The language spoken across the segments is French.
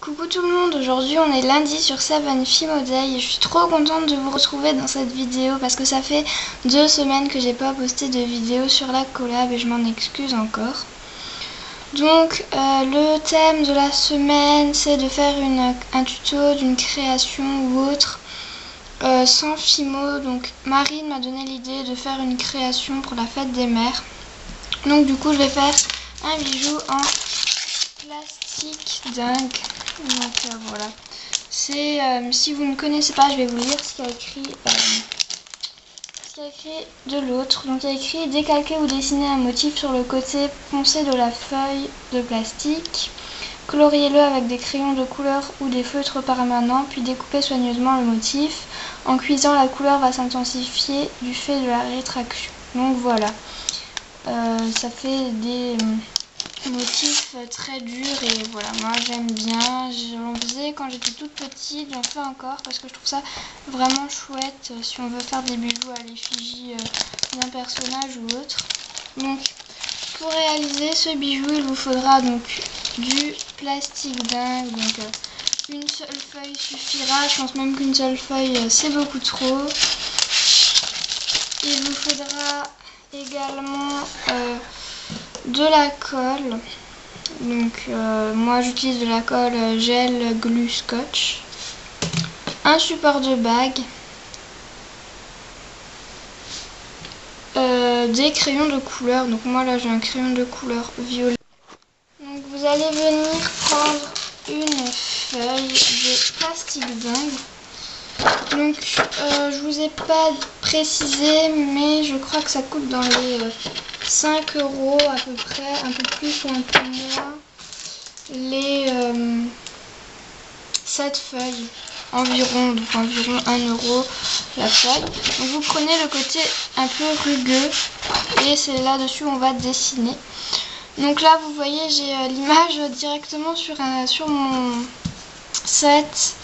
Coucou tout le monde, aujourd'hui on est lundi sur 7 Fimo Day et je suis trop contente de vous retrouver dans cette vidéo parce que ça fait 2 semaines que j'ai pas posté de vidéo sur la collab et je m'en excuse encore. Donc le thème de la semaine c'est de faire un tuto d'une création ou autre sans Fimo. Donc Marine m'a donné l'idée de faire une création pour la fête des mères. Donc du coup je vais faire un bijou en plastique dingue. Donc voilà, c'est si vous ne connaissez pas, je vais vous lire ce qu'il y a écrit, de l'autre. Donc il y a écrit: décalquer ou dessiner un motif sur le côté foncé de la feuille de plastique, coloriez-le avec des crayons de couleur ou des feutres permanents, puis découpez soigneusement le motif. En cuisant, la couleur va s'intensifier du fait de la rétraction. Donc voilà, ça fait des motif très dur et voilà, moi j'aime bien, j'en faisais quand j'étais toute petite, j'en fais encore parce que je trouve ça vraiment chouette si on veut faire des bijoux à l'effigie d'un personnage ou autre. Donc pour réaliser ce bijou il vous faudra donc du plastique dingue, donc une seule feuille suffira, je pense même qu'une seule feuille c'est beaucoup trop. Il vous faudra également de la colle, donc moi j'utilise de la colle gel glue scotch, un support de bague, des crayons de couleur, donc moi là j'ai un crayon de couleur violet. Donc vous allez venir prendre une feuille de plastique dingue. Donc je vous ai pas précisé mais je crois que ça coûte dans les 5 € à peu près, un peu plus ou un peu moins, les 7 feuilles environ, donc environ 1 € la feuille. Donc vous prenez le côté un peu rugueux et c'est là-dessus on va dessiner. Donc là vous voyez j'ai l'image directement sur mon set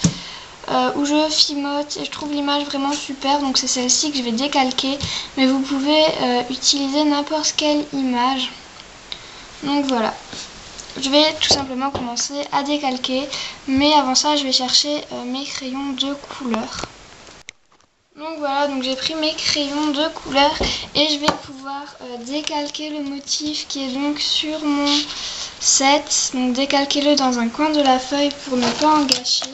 où je fimote et je trouve l'image vraiment super, donc c'est celle-ci que je vais décalquer, mais vous pouvez utiliser n'importe quelle image. Donc voilà, je vais tout simplement commencer à décalquer, mais avant ça je vais chercher mes crayons de couleur. Donc voilà, donc j'ai pris mes crayons de couleur et je vais pouvoir décalquer le motif qui est donc sur mon set. Donc décalquez-le dans un coin de la feuille pour ne pas en gâcher.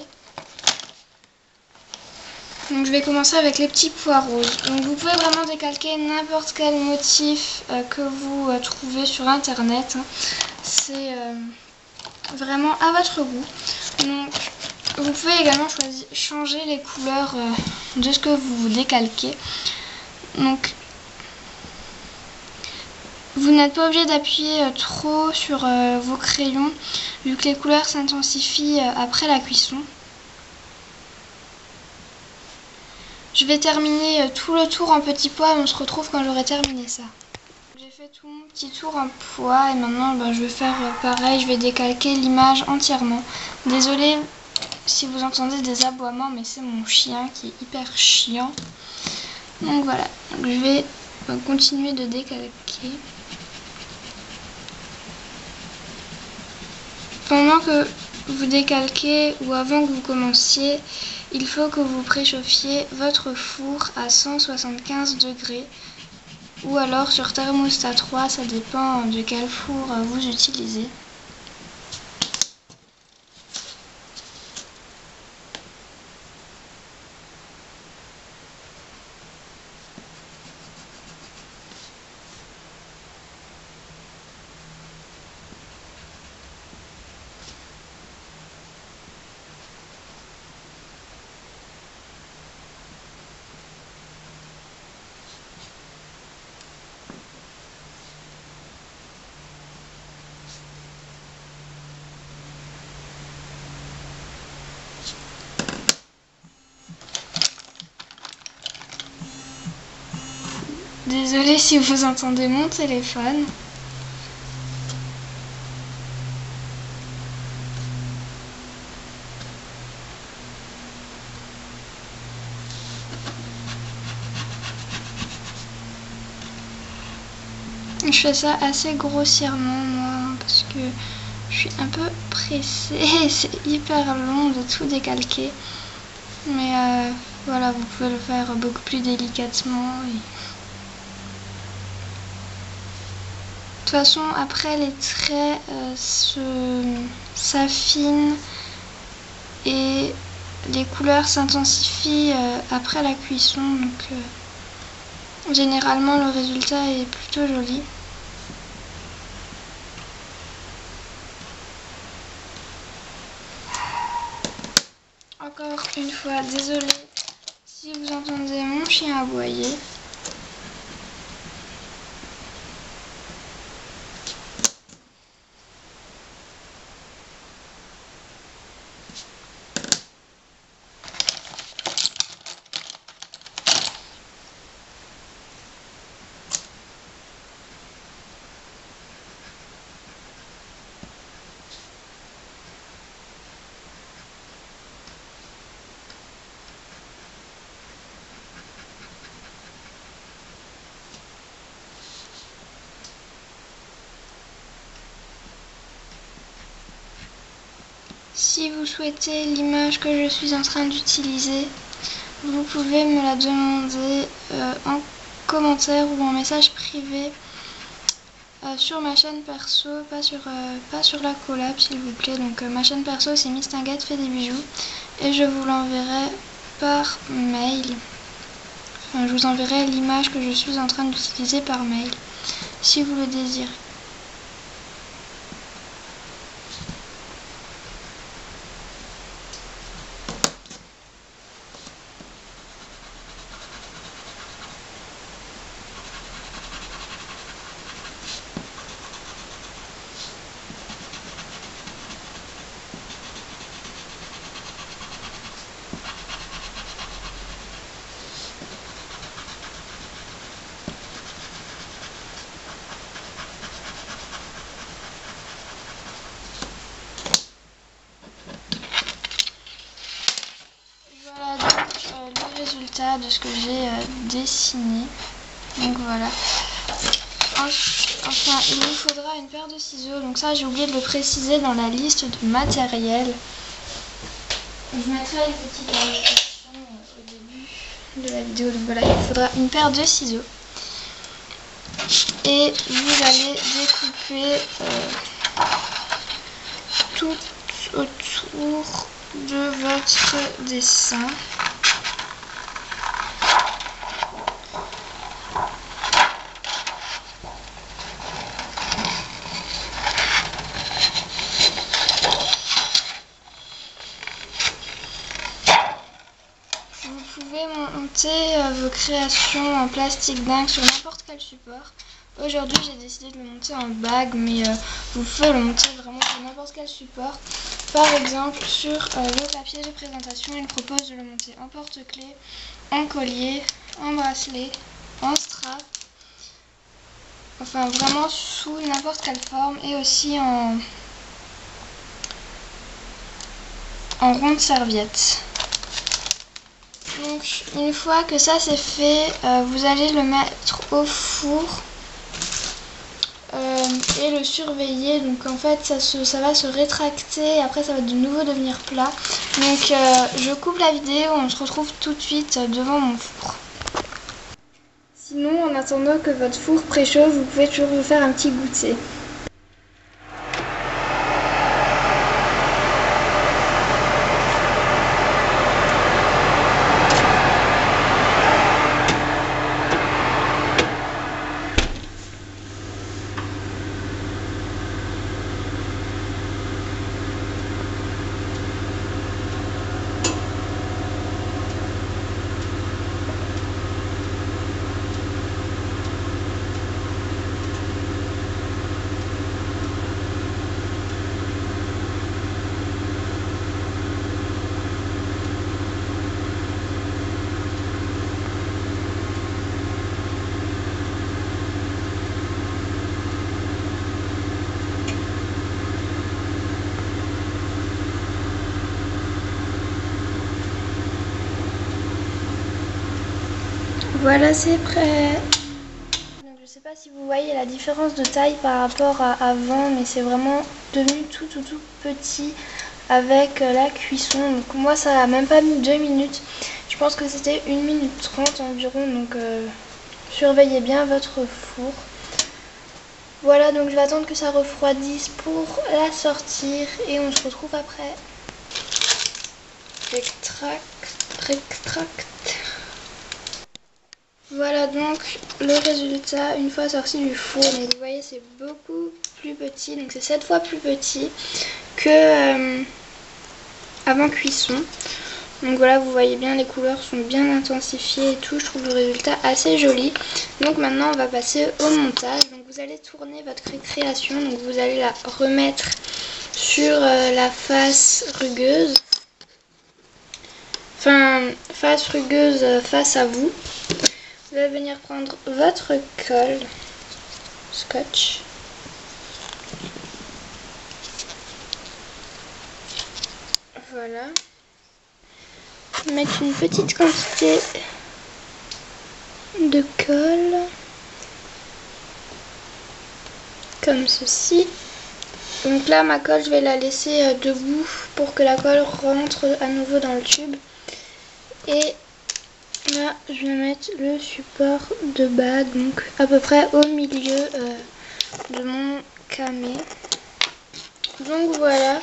Donc je vais commencer avec les petits pois roses. Donc vous pouvez vraiment décalquer n'importe quel motif que vous trouvez sur internet. C'est vraiment à votre goût. Donc vous pouvez également changer les couleurs de ce que vous décalquez. Donc vous n'êtes pas obligé d'appuyer trop sur vos crayons vu que les couleurs s'intensifient après la cuisson. Je vais terminer tout le tour en petits pois et on se retrouve quand j'aurai terminé ça. J'ai fait tout mon petit tour en pois et maintenant je vais faire pareil, je vais décalquer l'image entièrement. Désolée si vous entendez des aboiements, mais c'est mon chien qui est hyper chiant. Donc voilà, donc je vais continuer de décalquer. Pendant que vous décalquez ou avant que vous commenciez, il faut que vous préchauffiez votre four à 175 degrés ou alors sur thermostat 3, ça dépend de quel four vous utilisez. Désolée si vous entendez mon téléphone. Je fais ça assez grossièrement moi parce que suis un peu pressée, c'est hyper long de tout décalquer. Mais voilà, vous pouvez le faire beaucoup plus délicatement. De toute façon, après les traits s'affinent et les couleurs s'intensifient après la cuisson. Donc généralement le résultat est plutôt joli. Encore une fois, désolée si vous entendez mon chien aboyer. Si vous souhaitez l'image que je suis en train d'utiliser, vous pouvez me la demander en commentaire ou en message privé sur ma chaîne perso, pas sur la collab s'il vous plaît. Donc ma chaîne perso c'est Mistinguette fait des bijoux et je vous l'enverrai par mail. Enfin, je vous enverrai l'image que je suis en train d'utiliser par mail si vous le désirez. Le résultat de ce que j'ai dessiné. Donc voilà. Enfin, il nous faudra une paire de ciseaux. Donc ça, j'ai oublié de le préciser dans la liste de matériel. Je mettrai une petite indication au début de la vidéo. Donc voilà, il faudra une paire de ciseaux. Et vous allez découper tout autour de votre dessin. Vous pouvez monter vos créations en plastique dingue sur n'importe quel support. Aujourd'hui j'ai décidé de le monter en bague, mais vous pouvez le monter vraiment sur n'importe quel support. Par exemple sur le papier de présentation, il propose de le monter en porte-clés, en collier, en bracelet, en strap. Enfin vraiment sous n'importe quelle forme et aussi en ronde serviette. Donc une fois que ça c'est fait, vous allez le mettre au four et le surveiller. Donc en fait ça va se rétracter et après ça va de nouveau devenir plat. Donc je coupe la vidéo, on se retrouve tout de suite devant mon four. Sinon en attendant que votre four préchauffe, vous pouvez toujours vous faire un petit goûter. Voilà, c'est prêt. Donc je sais pas si vous voyez la différence de taille par rapport à avant, mais c'est vraiment devenu tout petit avec la cuisson. Donc moi ça a même pas mis 2 minutes, je pense que c'était 1 minute 30 environ, donc surveillez bien votre four. Voilà, donc je vais attendre que ça refroidisse pour la sortir et on se retrouve après. Extract. Voilà donc le résultat une fois sorti du four. Donc vous voyez c'est beaucoup plus petit, donc c'est 7 fois plus petit que avant cuisson. Donc voilà, vous voyez bien, les couleurs sont bien intensifiées et tout, je trouve le résultat assez joli. Donc maintenant on va passer au montage. Donc vous allez tourner votre création, donc vous allez la remettre sur la face rugueuse. Enfin, face rugueuse face à vous. Vous allez venir prendre votre colle, scotch. Voilà. Mettre une petite quantité de colle. Comme ceci. Donc là, ma colle, je vais la laisser debout pour que la colle rentre à nouveau dans le tube. Et là, je vais mettre le support de bas, donc à peu près au milieu de mon camé. Donc voilà,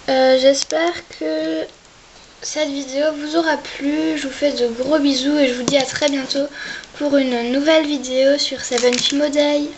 j'espère que cette vidéo vous aura plu. Je vous fais de gros bisous et je vous dis à très bientôt pour une nouvelle vidéo sur 7 Fimo Day.